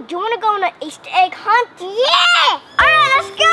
do you want to go on an Easter egg hunt? Yeah! Alright, let's go!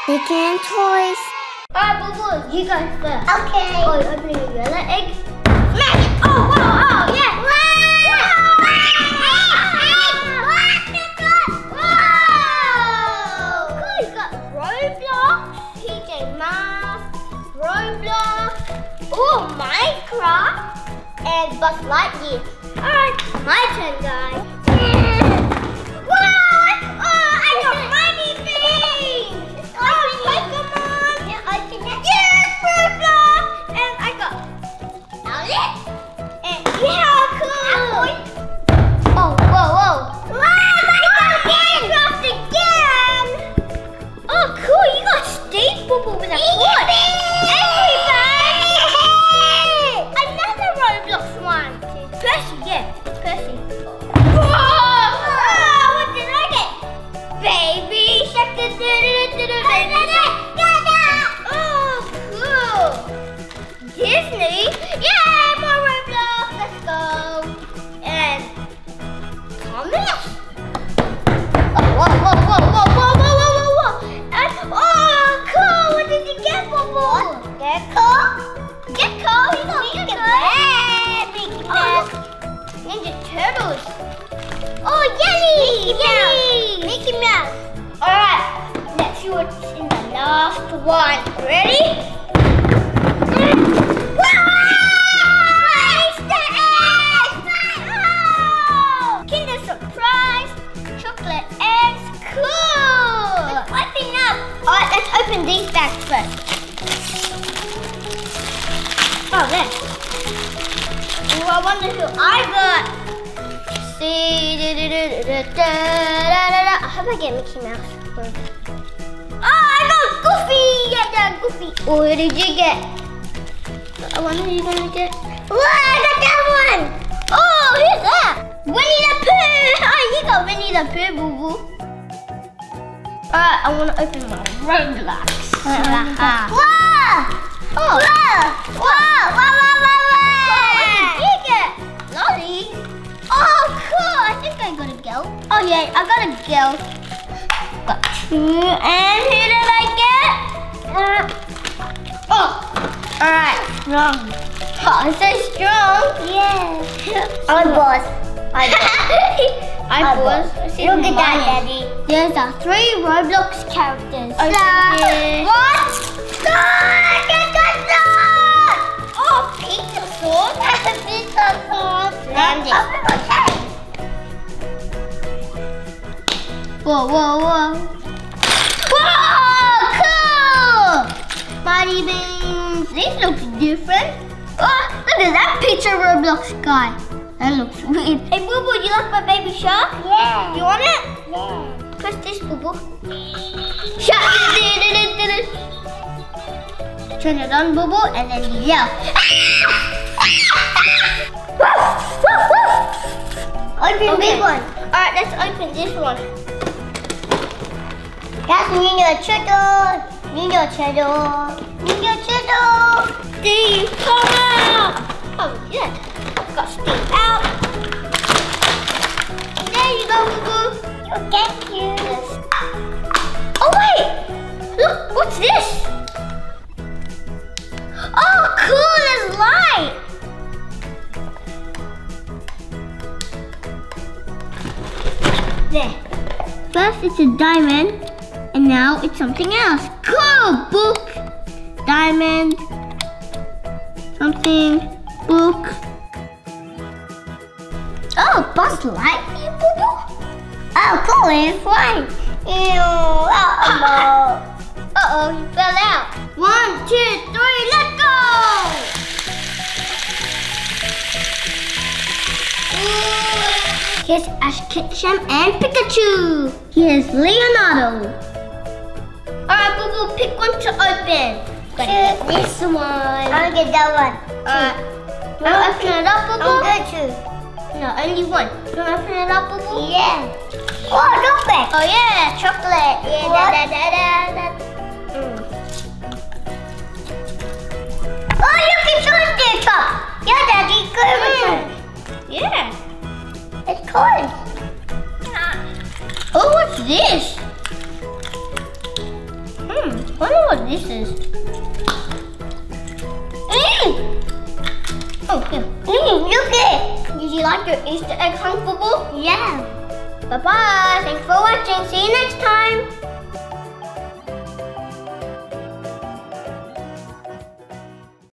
CKN toys. Alright, Boo Boo, you go first. Okay. Oh, you're opening your yellow egg. Smash it! Oh, wow, oh, yeah. Wow! Cool, you got Roblox, PJ Masks, Roblox, oh, Minecraft, and Buzz Lightyear. Alright, my turn, guys. One. Ready? Kinder Surprise, chocolate eggs, cool! Let's open up. Alright, let's open these bags first. Oh, there. Oh, I wonder who I got. See, I hope I get Mickey Mouse. Goofy! Yeah, Goofy. Oh, what did you get? I wonder who you're gonna get. Wow, I got that one! Oh, who's that? Winnie the Pooh! Oh, you got Winnie the Pooh, Boo Boo. Alright, I wanna open my Roblox. Wow! Oh! Wow! What did you get? Lolly? Oh, cool! I think I got a girl. Oh, yeah, I got a girl. Got two, and who did I get? Oh, alright, strong. Oh, it's so strong. Yeah. I was. Look at that, Daddy. There's our 3 Roblox characters. Okay. What? Oh, pizza sauce. That's a pizza sauce. Landing. Whoa. Whoa, cool! Mighty Beans. These look different. Oh, look at that picture Roblox guy. That looks weird. Hey, Boo Boo, you like my baby shark? Yeah. You want it? Yeah. Press this, Boo Boo. Shark. Turn it on, Boo Boo, and then yell. open big one. Alright, let's open this one. That's Ninja Turtle. Ninja Turtle. Ninja Turtle. Steve, come out! Oh, yeah. Got Steve out. There you go, Boo-Boo. Oh, thank you. Oh, wait! Look, what's this? Oh, cool, there's light! There. First it's a diamond, and now it's something else. Cool! Book, diamond, something, book. Oh, Buzz Lightyear, Boo-Boo? Oh, cool, it's flying. Ew, Uh-oh, you fell out. 1, 2, 3, let's go! Here's Ash Ketchum and Pikachu. Here's Leonardo. Alright, Boo-Boo, pick one to open. Choose This one. I'll get that one. You want to open it up, Boo-Boo? I'm good too. No, only one. You want to open it up, Boo-Boo? Yeah. Oh, chocolate. Oh yeah, chocolate. Yeah, What? da. Oh, you can choose the top. Yeah, Daddy, good. Yeah. It's cold. Oh, what's this? Wonder what this is. Oh, here. Look it. Did you like your Easter egg hunt, Boo-Boo? Yeah. Bye-bye. Thanks for watching. See you next time.